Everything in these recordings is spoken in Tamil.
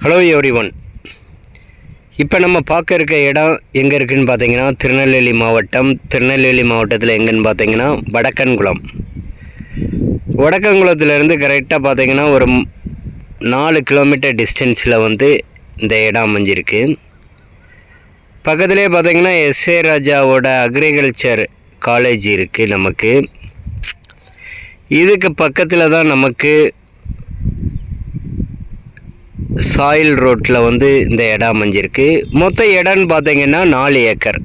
Hello everyone. இப்போ நம்ம பார்க்க இருக்க இடம் எங்கே இருக்குதுன்னு பார்த்தீங்கன்னா திருநெல்வேலி மாவட்டம். திருநெல்வேலி மாவட்டத்தில் எங்கேன்னு பார்த்தீங்கன்னா வடக்கன்குளம். வடக்கன்குளத்துலேருந்து கரெக்டாக பார்த்தீங்கன்னா ஒரு 4 கிலோமீட்டர் டிஸ்டன்ஸில் இந்த இடம் அமைஞ்சிருக்கு. பக்கத்துலேயே பார்த்தீங்கன்னா எஸ்ஏ ராஜாவோட அக்ரிகல்ச்சர் காலேஜ் இருக்குது. நமக்கு இதுக்கு பக்கத்தில் தான் நமக்கு சாயில் ரோட்டில் இந்த இடம் அமைஞ்சிருக்கு. மொத்த இடம்னு பார்த்தீங்கன்னா 4 ஏக்கர்.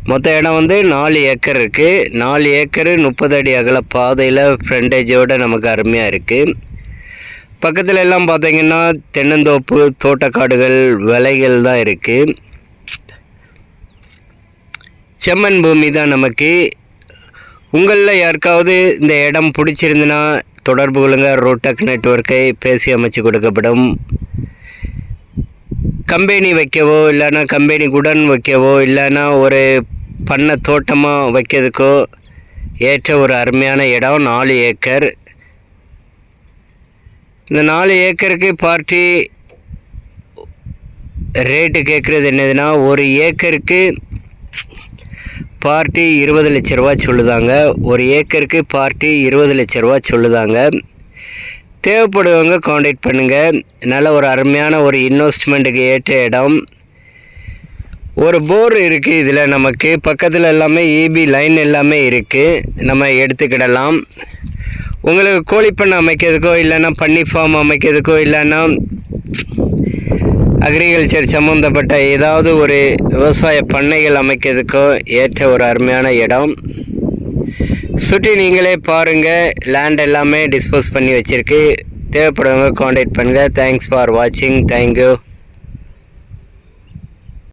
மொத்த இடம் 4 ஏக்கர் இருக்குது. 4 ஏக்கரு 30 அடி அகல பாதையில் ஃப்ரண்டேஜோடு நமக்கு அருமையாக இருக்குது. பக்கத்தில் எல்லாம் பார்த்தீங்கன்னா தென்னந்தோப்பு, தோட்டக்காடுகள், விலைகள் தான் இருக்குது. செம்மண் பூமி தான் நமக்கு. உங்களில் யாருக்காவது இந்த இடம் பிடிச்சிருந்துன்னா தொடர்பு கொள்ளுங்க. ரோட்டக் நெட்வொர்க்கை பேசி அமைச்சு கொடுக்கப்படும். கம்பெனி வைக்கவோ இல்லைன்னா கம்பெனி குடன் வைக்கவோ இல்லைன்னா ஒரு பண்ணை தோட்டமாக வைக்கிறதுக்கோ ஏற்ற ஒரு அருமையான இடம் 4 ஏக்கர். இந்த 4 ஏக்கருக்கு பார்ட்டி ரேட்டு கேட்குறது என்னதுன்னா, ஒரு ஏக்கருக்கு பார்ட்டி 20 லட்ச ரூபா சொல்லுதாங்க. ஒரு ஏக்கருக்கு பார்ட்டி 20 லட்ச ரூபா சொல்லுதாங்க. தேவைப்படுவங்க காண்டாக்ட் பண்ணுங்கள். நல்ல ஒரு அருமையான ஒரு இன்வெஸ்ட்மெண்ட்டுக்கு ஏற்ற இடம். ஒரு போர் இருக்குது இதில். நமக்கு பக்கத்தில் எல்லாமே EB லைன் எல்லாமே இருக்குது. நம்ம எடுத்துக்கிடலாம். உங்களுக்கு கோழிப்பண்ணை அமைக்கிறதுக்கோ இல்லைன்னா பன்னி ஃபார்ம் அமைக்கிறதுக்கோ இல்லைன்னா அக்ரிகல்ச்சர் சம்மந்தப்பட்ட ஏதாவது ஒரு விவசாய பண்ணைகள் அமைக்கிறதுக்கோ ஏற்ற ஒரு அருமையான இடம். சுற்றி நீங்களே பாருங்கள். லேண்ட் எல்லாமே டிஸ்போஸ் பண்ணி வச்சுருக்கு. தேவைப்படுவங்க காண்டாக்ட் பண்ணுங்கள். தேங்க்ஸ் ஃபார் வாட்சிங். தேங்க்யூ.